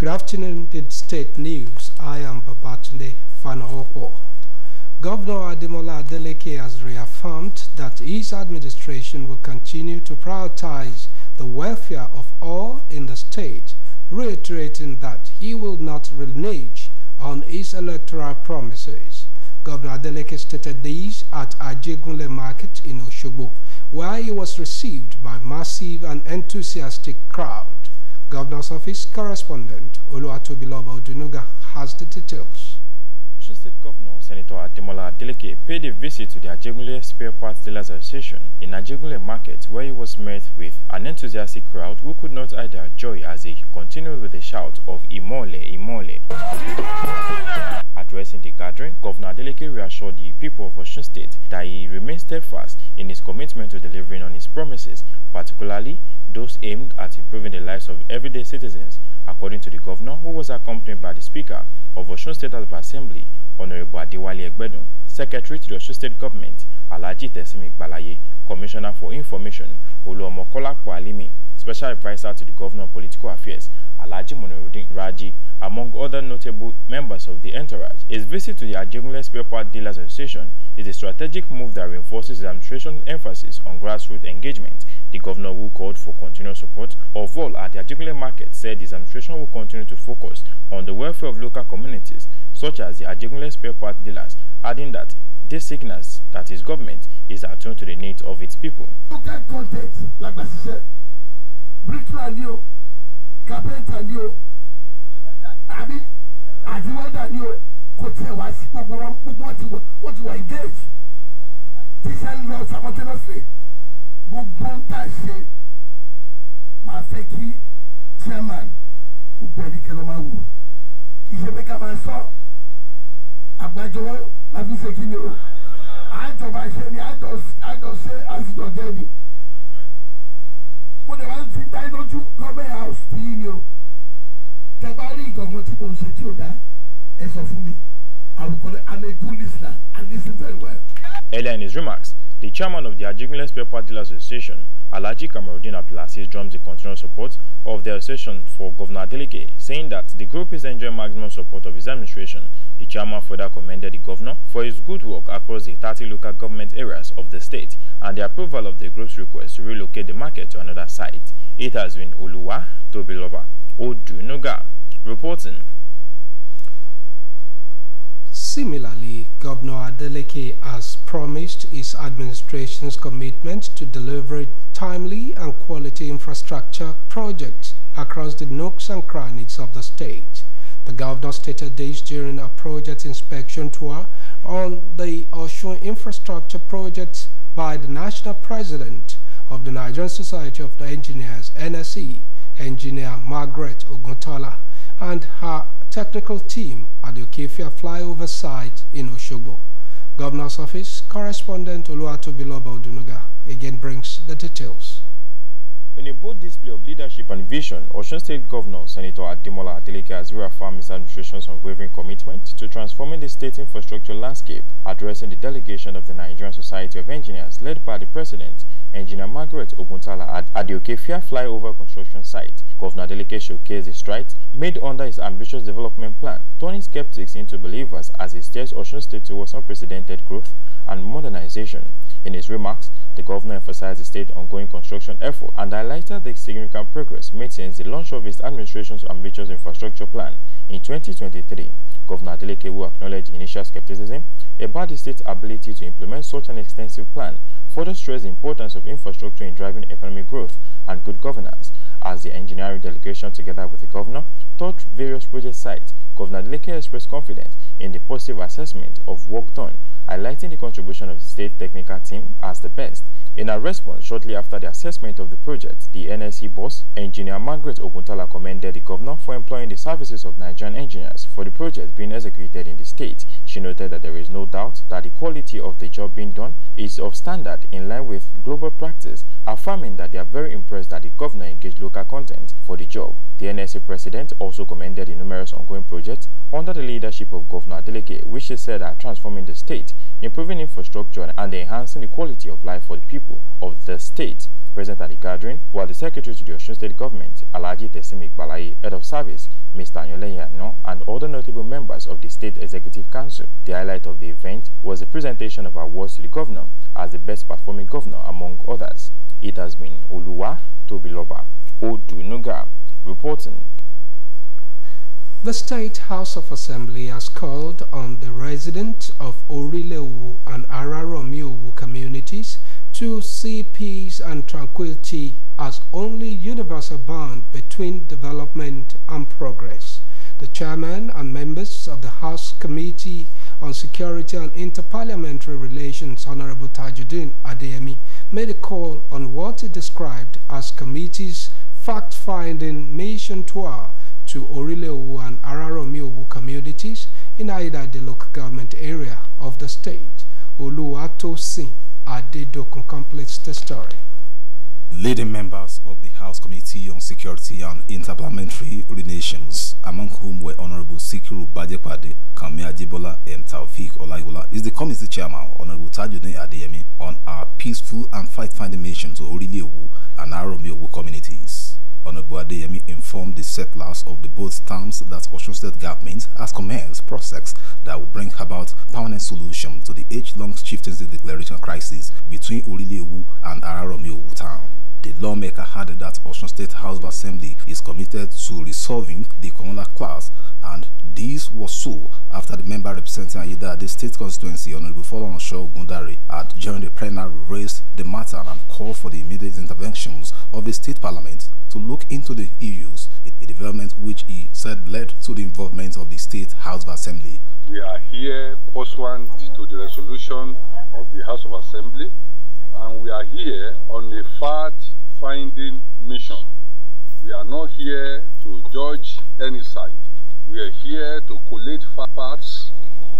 Good afternoon, the State News. I am Babatunde Fanaoko. Governor Adeleke has reaffirmed that his administration will continue to prioritize the welfare of all in the state, reiterating that he will not renege on his electoral promises. Governor Adeleke stated these at Ajegunle Market in Osogbo, where he was received by massive and enthusiastic crowd. Governor's Office correspondent Oluwatobiloba Odunuga has the details. Osun State Governor Senator Adeleke paid a visit to the Ajegunle Spare Parts Dealers Association in Ajegunle Market, where he was met with an enthusiastic crowd who could not hide their joy as he continued with a shout of Imole, Imole. Addressing the gathering, Governor Adeleke reassured the people of Osun State that he remains steadfast in his commitment to delivering on his promises, particularly those aimed at improving the lives of everyday citizens. According to the governor, who was accompanied by the Speaker of Osun State House of Assembly, Honorable Adewale Egbedun, Secretary to the Osun State Government, Alhaji Tesimi Gbalaye, Commissioner for Information, Oluomokolapo Alimi, Special Advisor to the Governor of Political Affairs, Alhaji Munirudin Raji, among other notable members of the entourage. His visit to the Ajegunle Spare Part Dealers Association is a strategic move that reinforces the administration's emphasis on grassroots engagement. The governor, who called for continued support of all at the Ajegunle Market, said his administration will continue to focus on the welfare of local communities, such as the Ajegunle Spare Part Dealers, adding that this signals that his government is attuned to the needs of its people. Local content, like I said, bricklayer new, carpenter new, Abi, Adiwada new, Kotewa, what you engage. This is simultaneously. Mafeki chairman Adeleke Lomawu Kijebeka Manso Agbajo Laviseki I just say as your daddy. But the one thing that I don't do government house to you. Tabari government people say to you that as of me, I will call it. I'm a good listener and listen very well. Earlier in his remarks, the chairman of the Ajegunle Spare Part Dealers Association, Alhaji Kamarudin Abdulaziz, drums the continued support of the association for Governor Adeleke, saying that the group is enjoying maximum support of his administration. The chairman further commended the governor for his good work across the 30 local government areas of the state and the approval of the group's request to relocate the market to another site. It has been Oluwatobiloba Odunuga reporting. Similarly, Governor Adeleke has promised his administration's commitment to delivering timely and quality infrastructure projects across the nooks and crannies of the state. The governor stated this during a project inspection tour on the Osun infrastructure projects by the national president of the Nigerian Society of the Engineers, NSE, Engineer Margaret Oguntola, and her technical team at the Okefia flyover site in Osogbo. Governor's Office correspondent Oluwatobiloba Odunuga again brings the details. In a bold display of leadership and vision, Osun State Governor Senator Adeleke has reaffirmed his administration's unwavering commitment to transforming the state infrastructure landscape. Addressing the delegation of the Nigerian Society of Engineers led by the President, Engineer Margaret Oguntola, at the Okefia flyover construction site, Governor Adeleke showcased the strides made under his ambitious development plan, turning skeptics into believers as he steers Osun State towards unprecedented growth and modernization. In his remarks, the governor emphasized the state's ongoing construction effort and highlighted the significant progress made since the launch of his administration's ambitious infrastructure plan in 2023. Governor Adeleke, who acknowledged initial skepticism about the state's ability to implement such an extensive plan, further stressed the importance of infrastructure in driving economic growth and good governance. As the engineering delegation, together with the governor, toured various project sites, Governor Adeleke expressed confidence in the positive assessment of work done, highlighting the contribution of the state technical team as the best. In a response shortly after the assessment of the project, the NSE boss, Engineer Margaret Oguntola, commended the governor for employing the services of Nigerian engineers for the project being executed in the state. She noted that there is no doubt that the quality of the job being done is of standard in line with global practice, affirming that they are very impressed that the governor engaged local content for the job. The NSE president also commended the numerous ongoing projects under the leadership of Governor Adeleke, which she said are transforming the state, improving infrastructure and enhancing the quality of life for the people of the state. Present at the gathering, while the Secretary to the Osun State Government, Alhaji Tesimi Igbalayi, Head of Service, Mr. Anyoleye Ano, and other notable members of the State Executive Council. The highlight of the event was the presentation of awards to the governor as the best performing governor among others. It has been Oluwa Tobiloba Odunuga reporting. The State House of Assembly has called on the residents of Orilewu and Araromi communities to see peace and tranquility as only universal bond between development and progress. The chairman and members of the House Committee on Security and Interparliamentary Relations, Honorable Tajuddin Adeyemi, made a call on what he described as committee's fact-finding mission tour to Orilewu and Araromi communities in either the local government area of the state. Oluwatosin Adedokun completes the story. Leading members of the House Committee on Security and Interparliamentary Relations, among whom were Honorable Sikiru Badepade, Kami Ajibola, and Taufik Olaiwola, is the committee chairman, Honorable Tajuddin Adeyemi, on our peaceful and fact-finding mission to Orilewu and Araromi communities. Honorable Adeyemi informed the settlers of the both terms that Osun State government has commenced process that will bring about permanent solution to the age-long chieftaincy declaration crisis between Orilewu and Araromi town. The lawmaker added that Osun State House of Assembly is committed to resolving the communal class, and this was so after the member representing Ayida, the state constituency, Honorable Folorunsho Ogundare, had during the plenary raised the matter and called for the immediate interventions of the state parliament to look into the issues, a development which he said led to the involvement of the State House of Assembly. We are here pursuant to the resolution of the House of Assembly, and we are here on a fact-finding mission. We are not here to judge any side. We are here to collate facts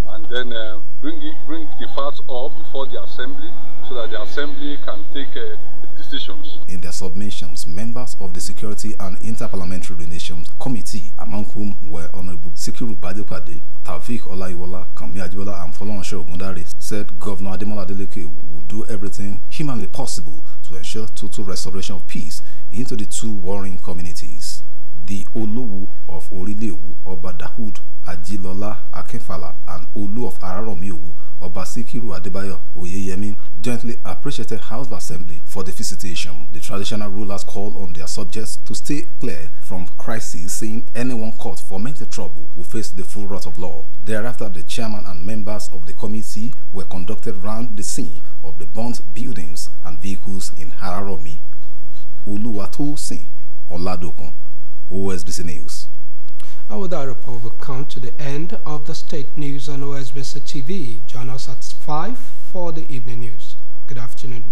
and then bring the facts up before the Assembly so that the Assembly can take decisions. In their submissions, members of the Security and Interparliamentary Relations Committee, among whom were Honorable Sikiru Badepade, Taufik Olaiwola, Kami Ajibola, and Folorunsho Ogundare, said Governor Adeleke would do everything humanly possible to ensure total restoration of peace into the two warring communities. The Olowu of Orilewu, Oba Dahoud Ajilola Akinfala, and Olu of Araromi, Oba Sikiru Adebayo Oyeyemi, jointly appreciated House of Assembly for the visitation. The traditional rulers called on their subjects to stay clear from crises, saying anyone caught for mental trouble will face the full wrath of law. Thereafter, the chairman and members of the committee were conducted round the scene of the burnt buildings and vehicles in Araromi. Oluwatosin Oladokun, OSBC News. And with that report, we'll come to the end of the state news on OSBC TV. Join us at 5 for the evening news. Good afternoon.